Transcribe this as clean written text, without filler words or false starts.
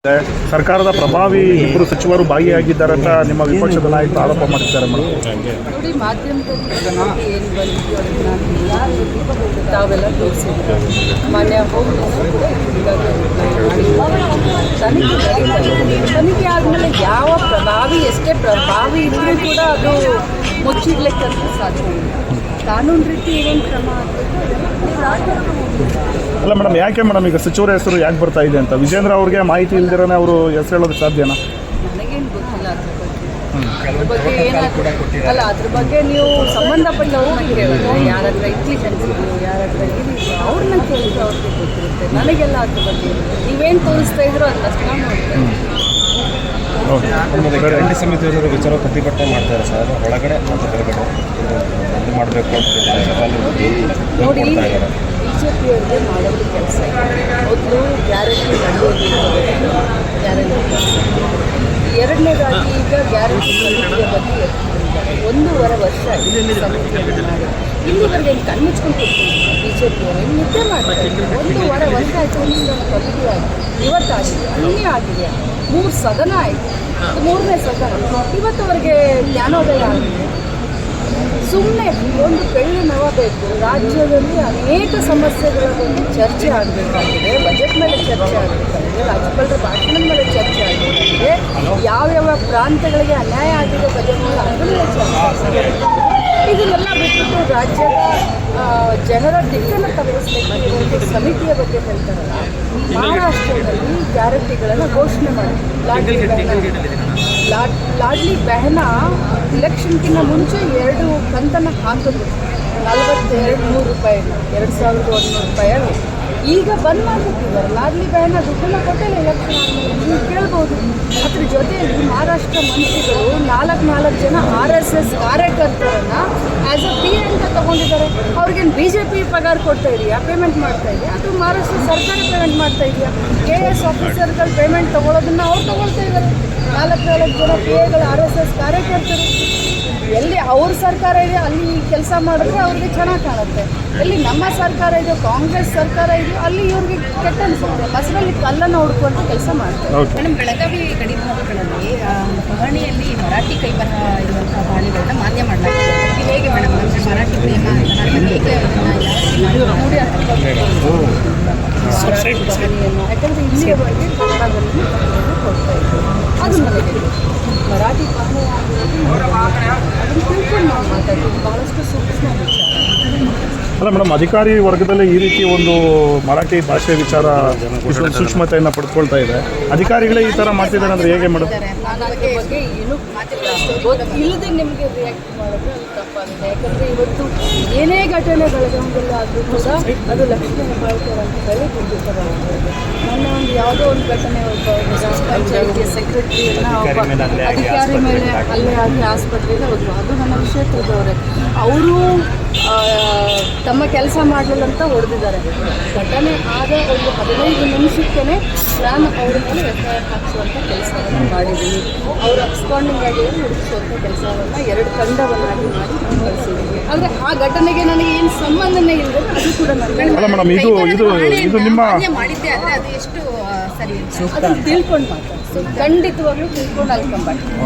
ಸರ್ಕಾರದ ಪ್ರಭಾವಿ ಇಬ್ಬರು ಸಚಿವರು ಭಾಗಿಯಾಗಿದ್ದಾರೆ ಅಂತ ನಿಮ್ಮ ವಿಪಕ್ಷದ ನಾಯಕರು ಆರೋಪ ಮಾಡ್ತಿದ್ದಾರೆ ನೋಡಿ, ಮಾಧ್ಯಮದಲ್ಲಿ ಏನು ಬಂದಿದ್ದು ಅದನ್ನು ತಾವೆಲ್ಲ ತೋರಿಸಿದ್ದಾರೆ. ಮಾನ್ಯ ಹೋಮ್ ತನಿಖೆ ಆದಮೇಲೆ ಯಾವ ಪ್ರಭಾವಿ ಎಷ್ಟೇ ಪ್ರಭಾವಿ ಇದ್ರೂ ಕೂಡ ಅದು ಮುಚ್ಚಿಡ್ಲಿಕ್ಕಂತೂ ಸಾಧ್ಯ ಇಲ್ಲ. ಕಾನೂನು ರೀತಿ ಏನೇನು ಕ್ರಮ ಅಲ್ಲ ಮೇಡಮ್, ಯಾಕೆ ಮೇಡಮ್ ಈಗ ಸಚಿವರ ಹೆಸರು ಯಾಕೆ ಬರ್ತಾ ಇದೆ ಅಂತ ವಿಜೇಂದ್ರ ಅವ್ರಿಗೆ ಮಾಹಿತಿ ಇಲ್ದಿರನೇ ಅವರು ಹೆಸರು ಹೇಳೋದಕ್ಕೆ ಸಾಧ್ಯನಾ? ನನಗೇನು ಗೊತ್ತಿಲ್ಲ ಅದ್ರ ಬಗ್ಗೆ ಏನಾದ್ರು ಅಲ್ಲ, ಅದ್ರ ಬಗ್ಗೆ ನೀವು ಸಂಬಂಧಪಟ್ಟವ್ರನ್ನ ಕೇಳಿದ್ರೆ ಯಾರ ಹತ್ರ ಇಂಟೆಲಿಜೆನ್ಸ್ ಇದೆಯೋ, ಯಾರ ಹತ್ರ ಏನಿದೆಯೋ ಅವ್ರನ್ನ ಕೇಳಿದ್ರೆ ಅವ್ರಿಗೆ ಗೊತ್ತಿರುತ್ತೆ. ನನಗೆಲ್ಲ ಅದ್ರ ಬಗ್ಗೆ ನೀವೇನು ತೋರಿಸ್ತಾ ಇದ್ರು ಅದನ್ನಷ್ಟು ನಾನು ನೋಡ್ತೇನೆ. ಗ್ಯಾರಂಟಿ ಸಮಿತಿಯವರು ವಿಚಾರ ಪ್ರತಿಭಟನೆ ಮಾಡ್ತಾರೆ ಸರ್, ಒಳಗಡೆ ಮತ್ತು ಹೊರಗಡೆ ಇದು ಮಾಡಬೇಕು ಅಂತ ನೋಡಿ, ಬಿಜೆಪಿಯವರಿಗೆ ಮಾಡೋದು ಕೆಲಸ ಮೊದಲು ಗ್ಯಾರಂಟಿ ನಡೆಯೋದು, ಗ್ಯಾರಂಟಿ ಎರಡನೇದಾಗಿ ಈಗ ಗ್ಯಾರಂಟಿ ಸಮಿತಿಯ ಬಗ್ಗೆ 1.5 ವರ್ಷ ಸಮಿತಿಯನ್ನು ಮಾಡಿ ಇಲ್ಲಿವರೆಗೆ ಏನು ಕಣ್ಮುಚ್ಕೊಂಡು ಕೊಡ್ತೀನಿ. ಬಿಜೆಪಿಯವರು ಏನು ನಿದ್ದೆ ಮಾಡ್ತಾರೆ. 1.5 ವರ್ಷ ಆಯಿತು. ಕಮಿಟಿ ಆಗಿದೆ, ಇವತ್ತಾಗಿದೆ, ನಿನ್ನೆ ಆಗಿದೆ, 3 ಸದನ ಆಯಿತು, 3ನೇ ಸದನ ಇವತ್ತುವರೆಗೆ ಜ್ಞಾನೋದಯ ಆಗಿದೆ. ಸುಮ್ಮನೆ ಒಂದು ಬೆಳ್ಳಿ ನವ ಬೇಕು. ರಾಜ್ಯದಲ್ಲಿ ಅನೇಕ ಸಮಸ್ಯೆಗಳ ಬಗ್ಗೆ ಚರ್ಚೆ ಆಗಬೇಕಾಗಿದೆ, ಬಜೆಟ್ ಮೇಲೆ ಚರ್ಚೆ ಆಗಬೇಕಾಗಿದೆ, ರಾಜ್ಯಪಾಲರ ಭಾಷಣದ ಮೇಲೆ ಚರ್ಚೆ ಆಗಬೇಕಾಗಿದೆ, ಯಾವ್ಯಾವ ಪ್ರಾಂತ್ಯಗಳಿಗೆ ಅನ್ಯಾಯ ಆಗಿದೆ ಬಜೆಟ್ ಮೇಲೆ ಅದ್ರ ಮೇಲೆ ಚರ್ಚೆ ಆಗಬೇಕಾಗಿದೆ. ಇದನ್ನೆಲ್ಲ ಬಿಟ್ಬಿಟ್ಟು ರಾಜ್ಯದ ಜನರ ದಿಕ್ಕನ್ನು ತಪ್ಪಿಸಲಿಕ್ಕೆ ಒಂದು ಸಮಿತಿಯ ಬಗ್ಗೆ ಹೇಳ್ತಾರಲ್ಲ. ಮಹಾರಾಷ್ಟ್ರದಲ್ಲಿ ಗ್ಯಾರಂಟಿಗಳನ್ನು ಘೋಷಣೆ ಮಾಡಿದ್ರು. ಲಾಡ್ಲಿ ಬೆಹನ ಇಲೆಕ್ಷನ್ಗಿಂತ ಮುಂಚೆ 2 ಕಂತನ್ನು ಹಾಕಿದ್ರು. 42,100 ರೂಪಾಯಿ, 2,100 ರೂಪಾಯಿ. ಈಗ ಬಂದ್ ಮಾಡಿಬಿಟ್ಟಿದ್ದಾರೆ. ಲಾಡ್ಲಿ ಬೆಹನ ದುಡ್ಡನ್ನು ಕೊಟ್ಟಿಲ್ಲ ಎಲೆಕ್ಷನ್ ಆದಮೇಲೆ. ನೀವು ಕೇಳ್ಬೋದು. ಅದ್ರ ಜೊತೆಯಲ್ಲಿ ಮಹಾರಾಷ್ಟ್ರ ಮಂತ್ರಿಗಳು 4 ಜನ RSS ಕಾರ್ಯಕರ್ತರನ್ನು ಆ್ಯಸ್ ಅ PA ಅಂತ ತೊಗೊಂಡಿದ್ದಾರೆ. ಅವ್ರಿಗೇನು BJP ಪಗಾರ ಕೊಡ್ತಾ ಇದೆಯಾ, ಪೇಮೆಂಟ್ ಮಾಡ್ತಾ ಇದೆಯಾ? ಅದು ಮಹಾರಾಷ್ಟ್ರ ಸರ್ಕಾರ ಪೇಮೆಂಟ್ ಮಾಡ್ತಾ ಇದೆಯಾ? KS ಆಫೀಸರ್ಗಳು ಪೇಮೆಂಟ್ ತೊಗೊಳ್ಳೋದನ್ನು ಅವ್ರು ತೊಗೊಳ್ತಾ ಇದ್ದಾರೆ. 4 ಜನ PAಗಳು RSS ಕಾರ್ಯಕರ್ತರು. ಎಲ್ಲಿ ಅವ್ರ ಸರ್ಕಾರ ಇದೆ ಅಲ್ಲಿ ಕೆಲಸ ಮಾಡಿದ್ರೆ ಅವ್ರಿಗೆ ಚೆನ್ನಾಗಿ ಕಾಣುತ್ತೆ. ಎಲ್ಲಿ ನಮ್ಮ ಸರ್ಕಾರ ಇದೆ, ಕಾಂಗ್ರೆಸ್ ಸರ್ಕಾರ ಇದೆ, ಅಲ್ಲಿ ಇವ್ರಿಗೆ ಕೆಟ್ಟ ಅನಿಸುತ್ತೆ. ಬಸ್ಸಲ್ಲಿ ಕಲ್ಲನ್ನು ಹುಡುಕುವಂಥ ಕೆಲಸ ಮಾಡ್ತಾರೆ. ಮೇಡಮ್, ಬೆಳಗಾವಿ ಗಡಿ ಭಾಗಗಳಲ್ಲಿ ಪಹಣಿಯಲ್ಲಿ ಮರಾಠಿ ಕೈಬರಹ ಇರುವಂತಹ ಬಾಣಿಗಳನ್ನ ಮಾನ್ಯ ಮಾಡಲಾಗಿದೆ. ಇದು ಹೇಗೆ ಮೇಡಮ್? ಅಂದರೆ ಮರಾಠಿ ಪ್ರೇಮ ಹೇಗೆ ನೋಡಿ ಯಾಕಂದರೆ ಇಲ್ಲಿಯವರೆಗೆ ಕನ್ನಡದಲ್ಲಿ ಕೊಡ್ತಾ ಇದ್ದಾರೆ. ಅದು ನನಗೆ ಮರಾಠಿ ಪಹಣಿ ಅದನ್ನು ತಿಳ್ಕೊಂಡು ನಾವು ಮಾತಾಡ್ತೀವಿ. ಭಾಳಷ್ಟು ಸೂಕ್ಷ್ಮ ವಿಚಾರ. ಅಲ್ಲ ಮೇಡಮ್, ಅಧಿಕಾರಿ ವರ್ಗದಲ್ಲಿ ಈ ರೀತಿ ಒಂದು ಮರಾಠಿ ಭಾಷೆ ವಿಚಾರ ಇಷ್ಟೊಂದು ಸೂಕ್ಷ್ಮತೆಯನ್ನು ಪಡ್ಕೊಳ್ತಾ ಇದೆ. ಅಧಿಕಾರಿಗಳೇ ಈ ಥರ ಮಾಡ್ತಿದ್ದಾರೆ ಅಂದರೆ ಹೇಗೆ ಮೇಡಮ್? ನಾನು ಅದ್ರ ಬಗ್ಗೆ ಏನು ಗೊತ್ತಿಲ್ಲದೆ ನಿಮಗೆ ರಿಯಾಕ್ಟ್ ಮಾಡಿದ್ರೆ ಅದು ತಪ್ಪಾಗಿದೆ. ಯಾಕಂದರೆ ಇವತ್ತು ಏನೇ ಘಟನೆ ಬೆಳಗಾವಿಯಲ್ಲಿ ಆದರೂ ಕೂಡ ಅದು ಲಕ್ಷ್ಮೀ ಹೆಬ್ಬಾಳ್ಕರ್ ಅಂತ ಹೇಳಿ ಗುರುತಿಸಲಾಗಿದೆ. ನನ್ನ ಒಂದು ಯಾವುದೋ ಒಂದು ಘಟನೆ ಒಬ್ಬ ಪಂಚಾಯಿತಿಯ ಸೆಕ್ರೆಟರಿಯನ್ನು ಅಧಿಕಾರಿ ಮೇಲೆ ಹಲ್ಲೆ ಆಗಿ ಆಸ್ಪತ್ರೆಗೆ ಹೋದರು. ಅದು ನನ್ನ ಕ್ಷೇತ್ರದವರೇ. ಅವರು ತಮ್ಮ ಕೆಲಸ ಮಾಡಲಿಲ್ಲ ಅಂತ ಹೊಡೆದಿದ್ದಾರೆ. ಘಟನೆ ಆದ ಒಂದು 15 ನಿಮಿಷಕ್ಕೇ ನಾನು ಅವ್ರ ಮೇಲೆ FIR ಹಾಕಿಸುವಂಥ ಕೆಲಸವನ್ನು ಮಾಡಿದ್ದೀನಿ. ಅವರು ಅಬ್ಸ್ಕಾಂಡಿಂಗ್ ಆಗಿ ಹುಡುಕಿಸುವಂಥ ಕೆಲಸವನ್ನು 2 ತಂಡವನ್ನಾಗಿ ಮಾಡಿ ಕಳಿಸಿದ್ದೀನಿ. ಆದರೆ ಆ ಘಟನೆಗೆ ನನಗೆ ಏನು ಸಂಬಂಧನೇ ಇಲ್ಲದೆ ಅದು ಕೂಡ ಮೇಡಮ್ ಇದು ನಿಮ್ಮ ಮಾಡಿದ್ದೆ. ಆದರೆ ಅದು ಎಷ್ಟು ಸರಿ ಅದನ್ನು ತಿಳ್ಕೊಂಡು ಮಾತಾಡ್ತೀನಿ. ಖಂಡಿತವಾಗ್ಲೂ ತಿಳ್ಕೊಂಡು ಅಲ್ಲಿ ಕಂಬಾಡ್ತೀನಿ.